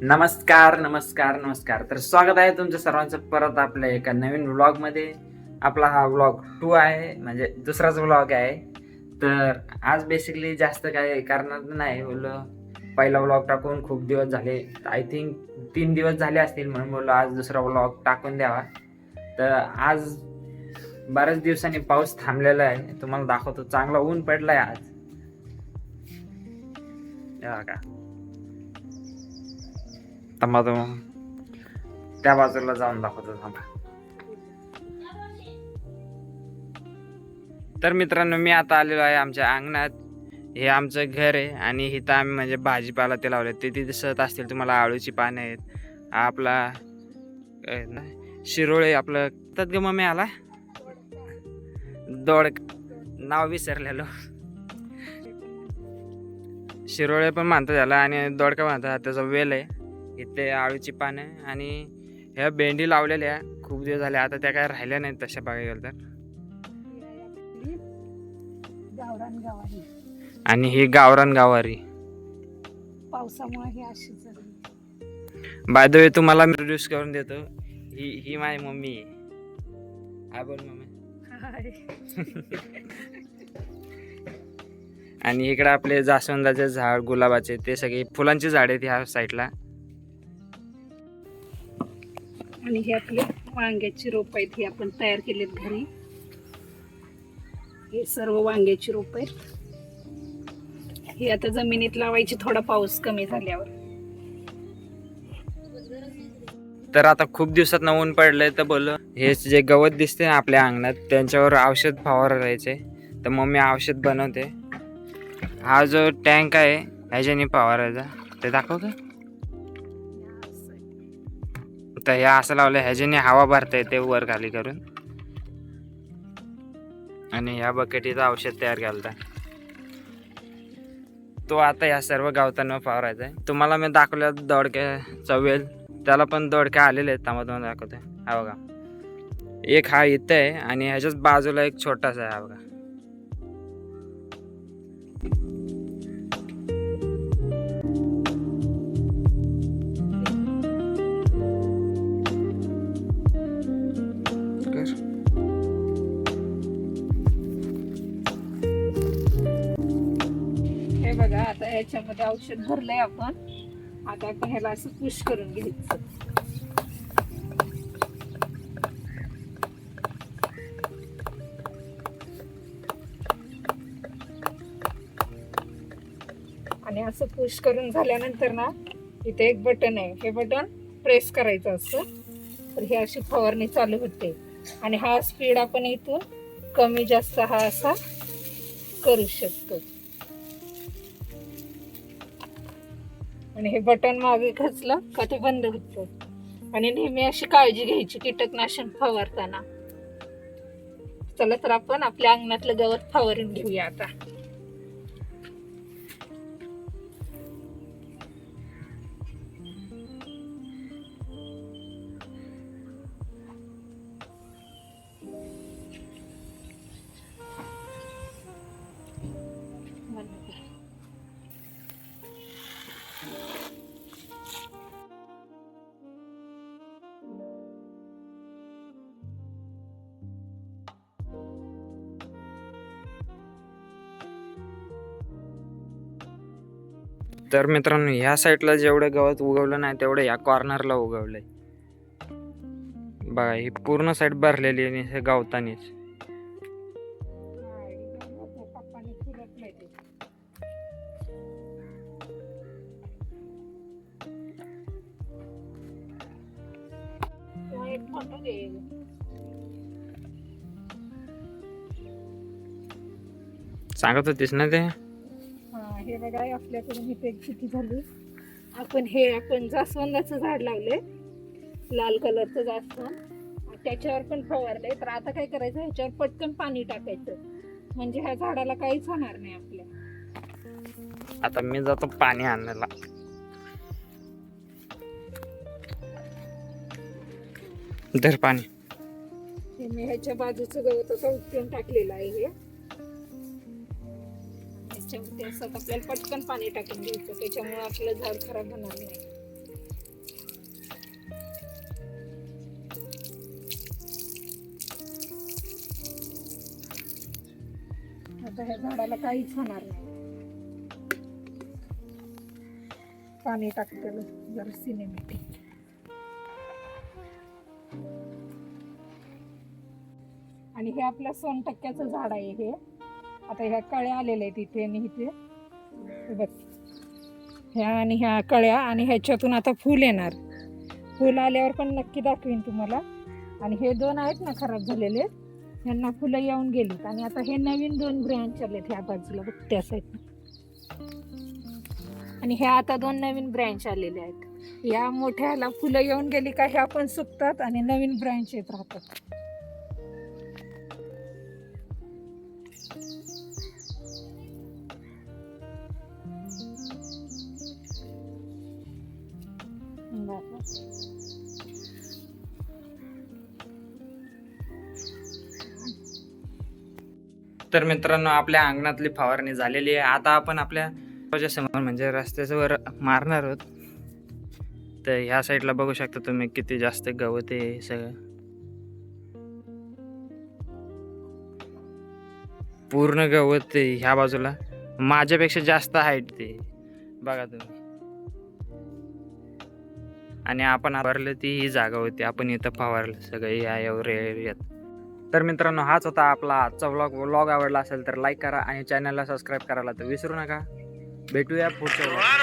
नमस्कार नमस्कार नमस्कार. तर स्वागत आहे तुमचं सर्वांचं परत आपल्या एका नवीन व्लॉगमध्ये. आपला हा व्लॉग 2 आहे, म्हणजे दुसराच व्लॉग आहे. तर आज बेसिकली जास्त काय करणार नाही, बोललो पहिला व्लॉग टाकून खूप दिवस झाले, आय थिंक 3 दिवस झाले असतील, म्हणून बोललो आज दुसरा व्लॉग टाकून द्यावा. तर आज बऱ्याच दिवसांनी पाऊस थांबलेला आहे, तुम्हाला दाखवतो. चांगला ऊन पडलाय आज, का थांबा तो त्या बाजूला जाऊन दाखवतो, थांबा. तर मित्रांनो, मी आता आलेलो आहे आमच्या अंगणात. हे आमचं घर आहे आणि इथं आम्ही म्हणजे भाजीपाला ते लावले. ते दिसत असतील तुम्हाला, आळूची पानं आहेत. हा आपला शिरोळे, आपलं तत ग मम्मी आला दोड, नाव विसरलेलो. शिरोळे पण म्हणतात त्याला आणि दोडका म्हणतात. त्याचा वेल आहे. इथे आळूची पानं आणि ह्या भेंडी लावलेल्या खूप दिवस झाले, आता त्या काय राहिल्या नाहीत तशा बघायला गेलं तर. आणि ही गावरान गवारी. पावसामुळे हे अशी झाली. बाय द वे तुम्हाला इंट्रोड्यूस करून देतो, ही माझी मम्मी आहे. हा बोल मम्मी. आणि इकडे आपले जास्वंदाचे झाड, गुलाबाचे, ते सगळे फुलांची झाड आहेत ह्या साईडला. आणि हे आपले वांग्याची रोप आहेत, ही आपण तयार केलीत घरी. हे सर्व वांग्याची रोप आहेत. ही आता जमिनीत लावायची थोडा पाऊस कमी झाल्यावर. तर आता खूप दिवसात ऊन पडलंय, तर बोललो हे जे गवत दिसते ना आपल्या अंगणात, त्यांच्यावर औषध फवारायचे. तर मम्मी औषध बनवते. हा जो टँक आहे ह्याच्याने फवारायचा, ते दाखव का. तर हे असं लावलं, ह्याच्याने हवा भरता येते वर खाली करून. आणि ह्या बकेटीचं औषध तयार केलं, तो आता ह्या सर्व गावतांना फवारायचा आहे. तुम्हाला मी दाखवल्या दोडक्याचा वेल, त्याला पण दोडक्या आलेले आहेत. तुम्हाला दाखवते, हा बघा. एक हा इथं आहे आणि ह्याच्याच बाजूला एक छोटासा आहे, हा बघा. हे बघा, आता ह्याच्यामध्ये औषध भरलंय आपण. आता आपण ह्याला असं पुश करून घ्यायचं. आणि असं पुश करून झाल्यानंतर ना, इथे एक बटन आहे, हे बटन प्रेस करायचं असतं. तर ही अशी फवारणी चालू होते. आणि हा स्पीड आपण इथून कमी जास्त हा असा करू शकतो. आणि हे बटन मागे खेचलं का ते बंद होतं. आणि नेहमी अशी काळजी घ्यायची कीटकनाशक फवारताना. चला तर आपण आपल्या अंगणातलं गवत फवारून घेऊया आता. तर मित्रांनो, ह्या साईडला जेवढं गवत उगवलं नाही तेवढं या कॉर्नरला उगवलंय बघा. ही पूर्ण साईड भरलेली आहे हे गवतानीच. सांगत होतीस ना ते. हे बघा, आपल्याकडून इथे एक चुकी झाली. आपण जास्वंदाचं झाड लावले, लाल कलरचं जास्वंद, त्याच्यावर पण फवारले. तर आता काय करायचं, ह्याच्यावर पटकन पाणी टाकायचं, म्हणजे ह्या झाडाला काहीच होणार नाही आपल्या. आता मी जातो पाणी आणायला. धर पाणी. मी ह्याच्या बाजूचं गवत असं उपटून टाकलेलं आहे. हे त्याच्यावरती असतात, आपल्याला पटकन पाणी टाकून घ्यायचं, त्याच्यामुळे आपलं झाड खराब होणार नाही. आता ह्या झाडाला काहीच होणार नाही. पाणी टाकतेलं जरा सिनेमॅटिक. आणि हे आपलं 100% झाड आहे हे. आता ह्या कळ्या आलेल्या आहेत इथे आणि इथे, हे बघ ह्या आणि ह्या कळ्या, आणि ह्याच्यातून आता फूल येणार. फूल आल्यावर पण नक्की दाखवीन तुम्हाला. आणि हे 2 आहेत ना खराब झालेले, ह्यांना फुलं येऊन गेलीत. आणि आता हे नवीन 2 ब्रँच आलेत ह्या बाजूला बघ त्या साईडला. आणि ह्या आता 2 नवीन ब्रँच आलेले आहेत. या मोठ्याला फुलं येऊन गेली का ह्या पण सुकतात आणि नवीन ब्रँच येत राहतात. तर मित्रांनो, आपल्या अंगणातली फवारणी झालेली आहे. आता आपण आपल्या समोर म्हणजे रस्त्यावर मारणार आहोत. तर ह्या साईडला बघू शकता तुम्ही किती जास्त गवत आहे सगळं. पूर्ण गवत आहे ह्या बाजूला, माझ्यापेक्षा जास्त हाईट ते बघा तुम्ही. आणि आपण फवारलं ती ही जागा होती, आपण इथं फवारलं सगळं या एरियात. तर मित्रांनो, हाच होता आपला आजचा व्लॉग आवडला असेल तर लाईक करा आणि चॅनलला सबस्क्राईब करायला तर विसरू नका. भेटूया पुढच्या व्लॉग.